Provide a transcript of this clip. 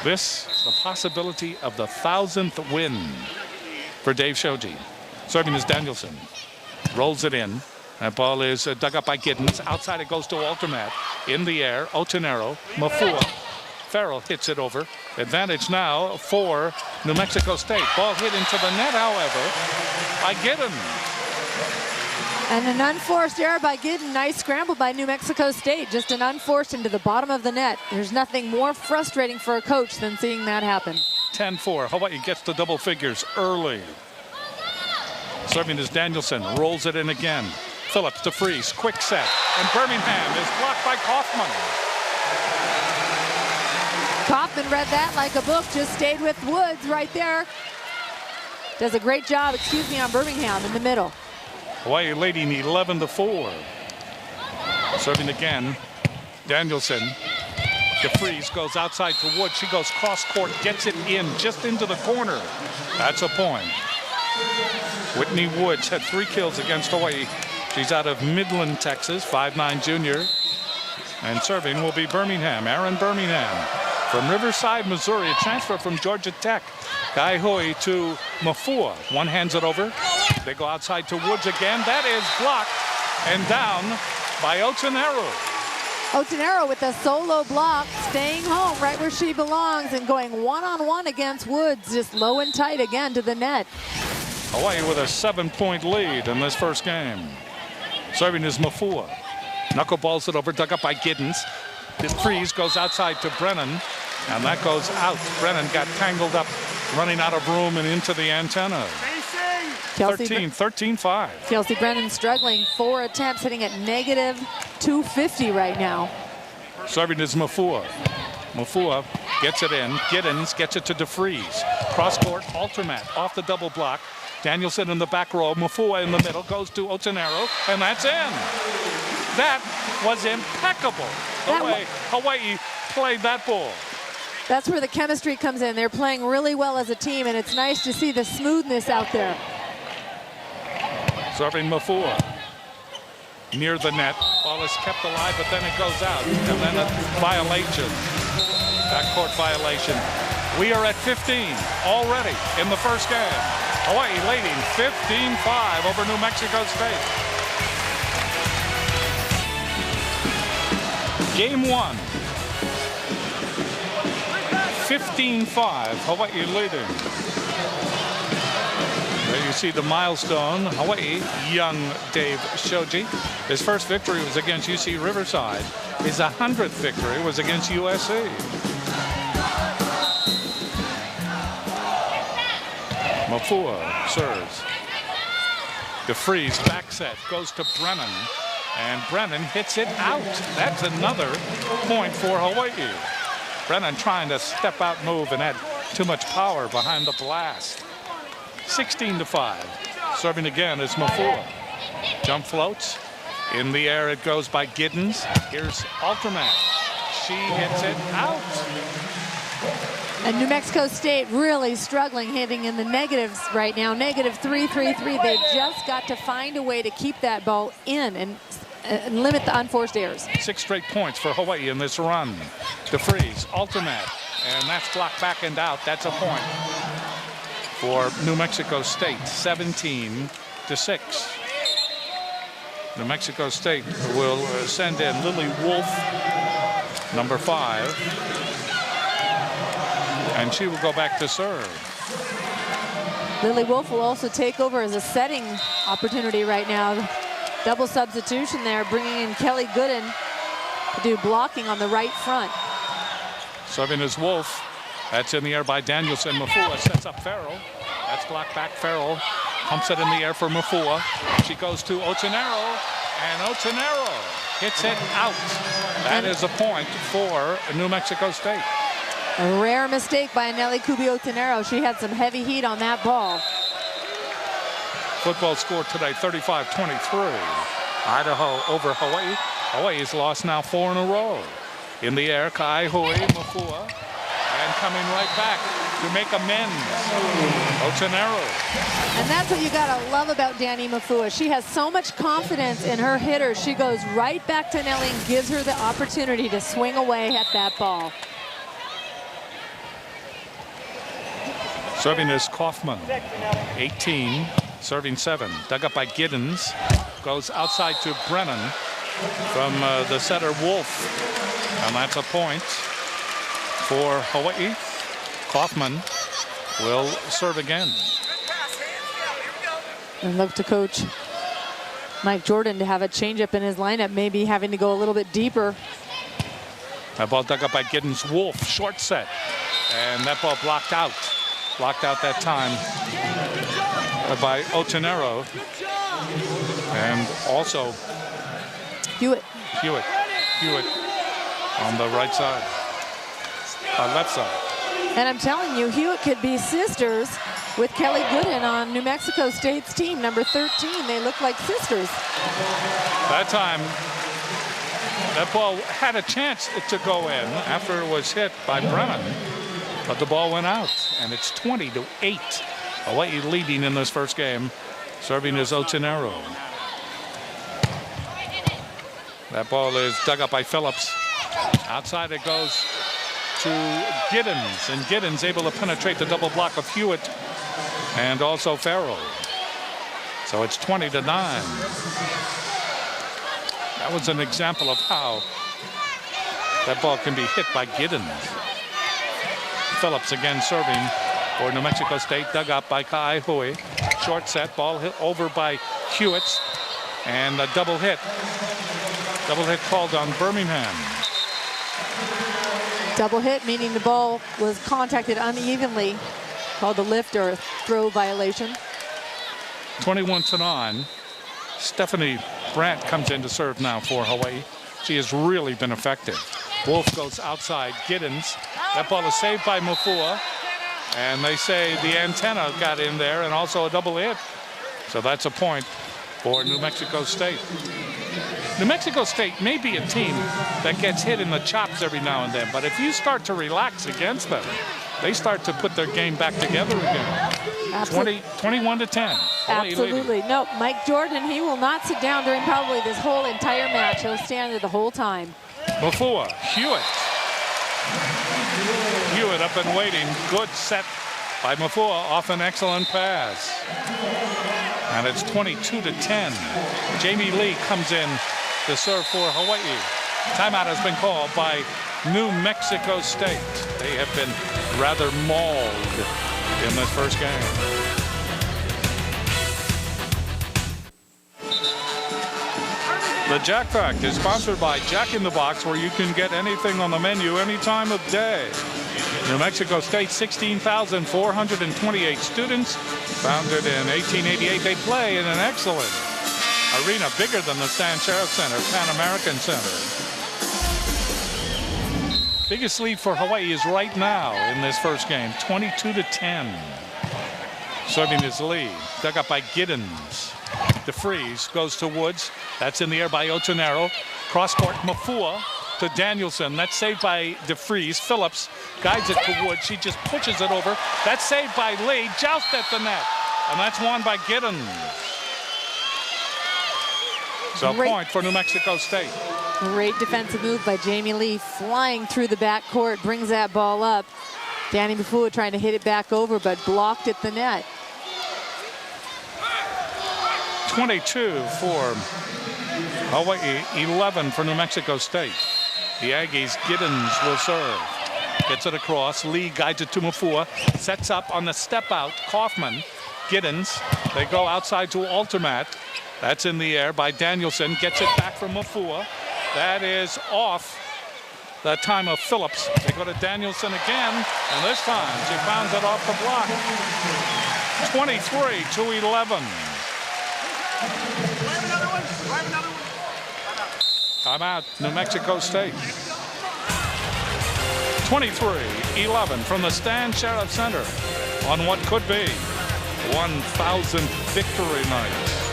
This, the possibility of the 1,000th win for Dave Shoji. Serving is Danielson. Rolls it in. That ball is dug up by Giddens. Outside it goes to Altermat. In the air, Otonero, Mafua. Farrell hits it over. Advantage now for New Mexico State. Ball hit into the net, however, by Giddens. And an unforced error by Giddens. Nice scramble by New Mexico State. Just an unforced into the bottom of the net. There's nothing more frustrating for a coach than seeing that happen. 10-4. Hawaii gets to double figures early. Serving is Danielson. Rolls it in again. Phillips to Freeze. Quick set. And Birmingham is blocked by Kaufman. Kaufman read that like a book. Just stayed with Woods right there. Does a great job, on Birmingham in the middle. Hawaii leading 11-4. Serving again. Danielson. DeFreeze goes outside to Wood. She goes cross court, gets it in just into the corner. That's a point. Whitney Woods had 3 kills against Hawaii. She's out of Midland, Texas, 5'9" junior. And serving will be Birmingham, Aaron Birmingham. From Riverside, Missouri, a transfer from Georgia Tech. Kai Hui to Mafua. One hands it over. They go outside to Woods again. That is blocked and down by Otonero. Otonero with a solo block, staying home right where she belongs and going one-on-one against Woods, just low and tight again to the net. Hawaii with a 7-point lead in this first game. Serving is Mafua. Knuckleballs it over, dug up by Giddens. DeFreeze goes outside to Brennan, and that goes out. Brennan got tangled up, running out of room and into the antenna. 13-5. Kelsey Brennan struggling, 4 attempts, hitting at -250 right now. Serving is Mafua. Mafua gets it in. Giddens gets it to DeFreeze. Cross court, Altermat off the double block. Danielson in the back row. Mafua in the middle, goes to Otonero, and that's in. That was impeccable. The way Hawaii played that ball. That's where the chemistry comes in. They're playing really well as a team, and it's nice to see the smoothness out there. Serving Mafua. Near the net. Ball is kept alive, but then it goes out. And then a violation. Backcourt violation. We are at 15 already in the first game. Hawaii leading 15-5 over New Mexico State. Game 1. 15-5, Hawaii leading. There you see the milestone. Hawaii, young Dave Shoji. His first victory was against UC Riverside. His 100th victory was against USC. Mafua serves. DeFreeze back set goes to Brennan. And Brennan hits it out. That's another point for Hawaii. Brennan trying to step out move and had too much power behind the blast. 16-5. Serving again is Mafua. Jump floats. In the air it goes by Giddens. Here's Altermat. She hits it out. And New Mexico State really struggling, hitting in the negatives right now. -3-3-3. They've just got to find a way to keep that ball in and limit the unforced errors. 6 straight points for Hawaii in this run. DeFreeze, Altermat, and that's blocked back and out. That's a point for New Mexico State, 17-6. New Mexico State will send in Lily Wolf, number 5. And she will go back to serve. Lily Wolf will also take over as a setting opportunity right now. Double substitution there, bringing in Kelly Gooden to do blocking on the right front. Serving is Wolf. That's in the air by Danielson. Mafua sets up Farrell. That's blocked back. Farrell pumps it in the air for Mafua. She goes to Otonero, and Otonero hits it out. That is a point for New Mexico State. A rare mistake by Nelly Kubi-Otonero. She had some heavy heat on that ball. Football score today, 35-23. Idaho over Hawaii. Hawaii has lost now 4 in a row. In the air, Kai Hui, Mafua, and coming right back to make amends. Otonero. And that's what you gotta love about Danny Mafua. She has so much confidence in her hitter. She goes right back to Nelly and gives her the opportunity to swing away at that ball. Serving is Kaufman, 18, serving 7. Dug up by Giddens. Goes outside to Brennan from the setter Wolf. And that's a point for Hawaii. Kaufman will serve again. And look to Coach Mike Jordan to have a changeup in his lineup, maybe having to go a little bit deeper. That ball dug up by Giddens. Wolf, short set. And that ball blocked out. Blocked out that time by Otonero. And also Hewitt on the right side. Left side. And I'm telling you, Hewitt could be sisters with Kelly Gooden on New Mexico State's team, number 13. They look like sisters. That time, that ball had a chance to go in after it was hit by Brennan, but the ball went out, and it's 20-8. Hawaii leading in this first game. Serving is Otonero. That ball is dug up by Phillips. Outside it goes to Giddens, and Giddens able to penetrate the double block of Hewitt and also Farrell. So it's 20-9. That was an example of how that ball can be hit by Giddens. Phillips again serving for New Mexico State. Dug up by Kai Hui. Short set, ball hit over by Hewitt, and a double hit. Double hit called on Birmingham. Double hit, meaning the ball was contacted unevenly, called a lift or a throw violation. 21-9. Stephanie Brandt comes in to serve now for Hawaii. She has really been effective. Wolf goes outside. Giddens. That ball is saved by Mafua. And they say the antenna got in there and also a double hit. So that's a point for New Mexico State. New Mexico State may be a team that gets hit in the chops every now and then, but if you start to relax against them, they start to put their game back together again. 21-10. Absolutely. No, Mike Jordan, he will not sit down during probably this whole entire match. He'll stand there the whole time. Before Hewitt. Hewitt up and waiting. Good set by Mafua off an excellent pass. And it's 22-10. Jamie Lee comes in to serve for Hawaii. Timeout has been called by New Mexico State. They have been rather mauled in this first game. The Jack Fact is sponsored by Jack in the Box, where you can get anything on the menu any time of day. New Mexico State, 16,428 students. Founded in 1888, they play in an excellent arena, bigger than the Stan Sheriff Center, Pan American Center. Biggest lead for Hawaii is right now in this first game, 22-10. Serving is Lee, dug up by Giddens. DeFries goes to Woods. That's in the air by Otonero. Cross court, Mafua to Danielson. That's saved by DeFries. Phillips guides it to Woods. She just pushes it over. That's saved by Lee. Joust at the net. And that's won by Giddens. So a point for New Mexico State. Great defensive move by Jamie Lee, flying through the backcourt, brings that ball up. Danny Mafua trying to hit it back over, but blocked at the net. 22 for Hawaii, 11 for New Mexico State. The Aggies, Giddens will serve. Gets it across. Lee guides it to Mafua. Sets up on the step out. Kaufman, Giddens. They go outside to Altermat. That's in the air by Danielson. Gets it back from Mafua. That is off the time of Phillips. They go to Danielson again, and this time she pounds it off the block. 23-11. Timeout, New Mexico State. 23-11 from the Stan Sheriff Center on what could be 1,000th victory night.